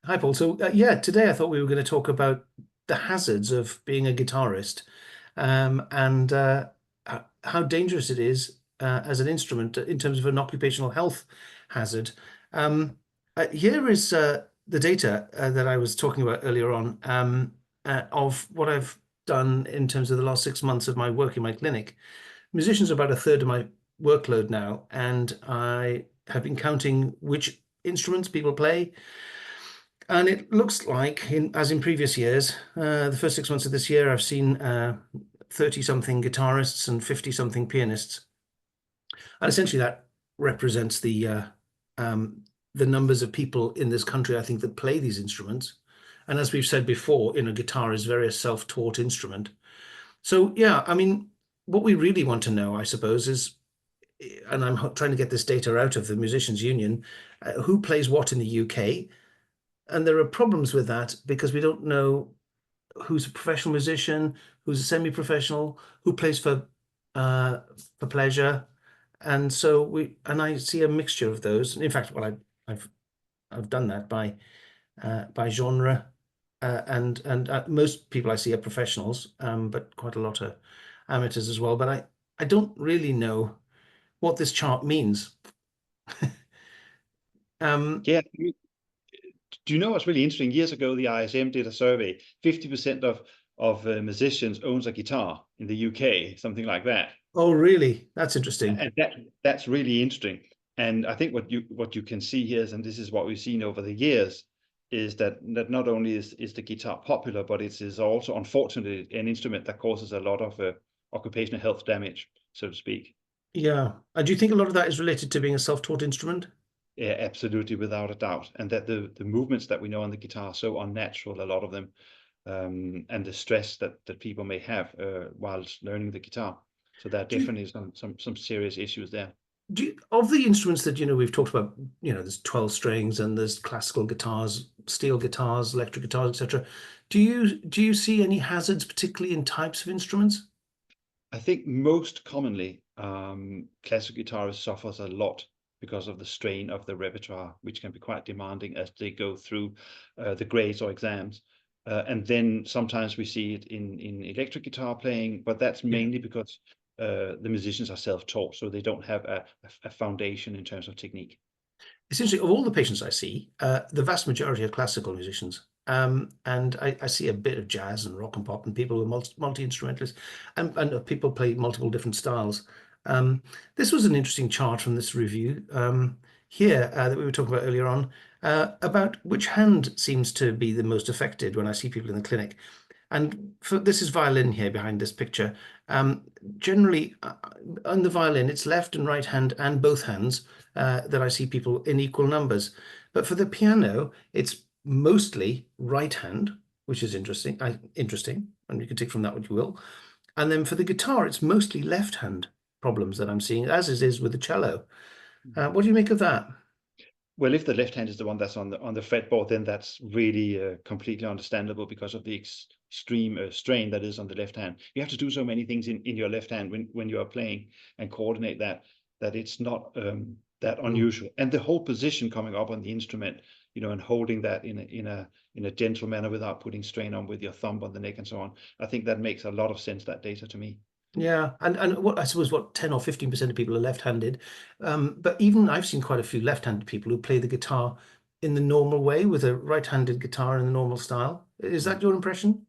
Hi, Paul. So, yeah, today I thought we were going to talk about the hazards of being a guitarist, and how dangerous it is as an instrument in terms of an occupational health hazard. Um, Here is the data that I was talking about earlier on, of what I've done in terms of the last 6 months of my work in my clinic. Musicians are about a third of my workload now, and I have been counting which instruments people play. And it looks like, as in previous years, the first 6 months of this year, I've seen 30 something guitarists and 50 something pianists. And essentially, that represents the numbers of people in this country, I think, that play these instruments. And as we've said before, guitar is very a self-taught instrument. So, yeah, I mean, what we really want to know, I suppose, is, and I'm trying to get this data out of the Musicians Union, who plays what in the UK. And there are problems with that because we don't know who's a professional musician, who's a semi-professional, who plays for pleasure. And so and I see a mixture of those. In fact, I've I've done that by genre, and most people I see are professionals, but quite a lot are amateurs as well. But I don't really know what this chart means. Um, Yeah, do you know what's really interesting? Years ago, the ISM did a survey. 50% of musicians owns a guitar in the UK, something like that. oh, really? That's interesting. And that's really interesting. And I think what you can see here is, and this is what we've seen over the years, is that not only is the guitar popular, but it is also, unfortunately, an instrument that causes a lot of occupational health damage, so to speak. Yeah. And do you think a lot of that is related to being a self-taught instrument? Yeah, absolutely, without a doubt. And that the movements that we know on the guitar are so unnatural, a lot of them, and the stress that people may have whilst learning the guitar. So there are Do you, definitely some serious issues there. of the instruments that we've talked about, there's 12 strings and there's classical guitars, steel guitars, electric guitars, etc. Do you see any hazards, particularly in types of instruments? I think most commonly, classical guitarists suffers a lot because of the strain of the repertoire, which can be quite demanding as they go through the grades or exams. And then sometimes we see it in electric guitar playing, but that's Yeah. mainly because the musicians are self-taught, so they don't have a foundation in terms of technique. Essentially, of all the patients I see, the vast majority are classical musicians. And I see a bit of jazz and rock and pop and people who are multi-instrumentalists, and people play multiple different styles. Um, this was an interesting chart from this review here that we were talking about earlier on, about which hand seems to be the most affected when I see people in the clinic. And this is violin here behind this picture. Um, Generally, on the violin, it's left and right hand and both hands that I see people in equal numbers. But for the piano, it's mostly right hand, which is interesting. Interesting, and you can take from that what you will. And then for the guitar, it's mostly left hand problems that I'm seeing, as it is with the cello. What do you make of that? Well, if the left hand is the one that's on the fretboard, then that's really completely understandable because of the extreme strain that is on the left hand. You have to do so many things in your left hand when you are playing and coordinate that it's not that Mm. unusual. And the whole position coming up on the instrument, and holding that in a gentle manner without putting strain on with your thumb on the neck and so on. I think that makes a lot of sense, that data to me. Yeah, and what I suppose what 10 or 15% of people are left-handed. But even I've seen quite a few left-handed people who play the guitar in the normal way with a right-handed guitar in the normal style. Is that your impression?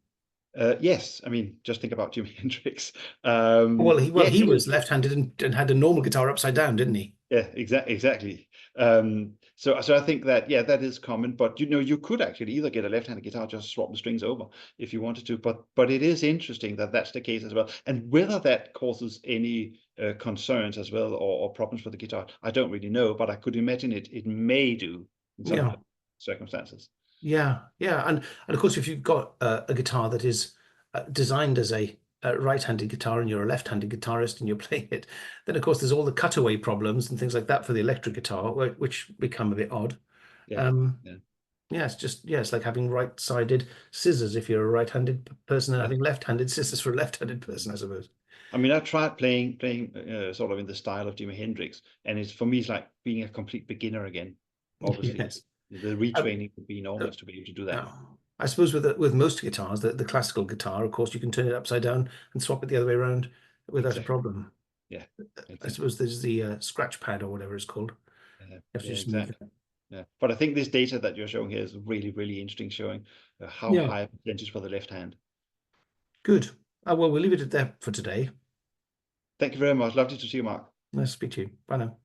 Yes, I mean, just think about Jimi Hendrix. Well, he was left-handed and had a normal guitar upside down, didn't he? Yeah, exactly. So I think that, yeah, that is common, but you could actually either get a left-handed guitar, just swap the strings over if you wanted to. But it is interesting that that's the case as well. And whether that causes any concerns as well, or problems for the guitar, I don't really know. But I could imagine it may do in some Yeah, circumstances. yeah, and of course, if you've got a guitar that is designed as a right-handed guitar and you're a left-handed guitarist and you're playing it, then of course there's all the cutaway problems and things like that for the electric guitar, which become a bit odd. Yeah, Um, yeah, Yeah, it's like having right-sided scissors if you're a right-handed person and yeah. having left-handed scissors for a left-handed person, I suppose. I mean, I've tried playing sort of in the style of Jimi Hendrix, and it's for me, it's like being a complete beginner again, obviously. Yes. The retraining would be enormous to be able to do that. Now, I suppose with most guitars, the classical guitar, of course, you can turn it upside down and swap it the other way around without a Exactly. problem. Yeah, I exactly. suppose there's the scratch pad or whatever it's called. You have to Yeah, just move exactly. it. Yeah, but I think this data that you're showing here is really, really interesting, showing how Yeah. high a percentage for the left hand. Good. Well, we'll leave it at there for today. Thank you very much. Lovely to see you, Mark. Nice to speak to you. Bye now.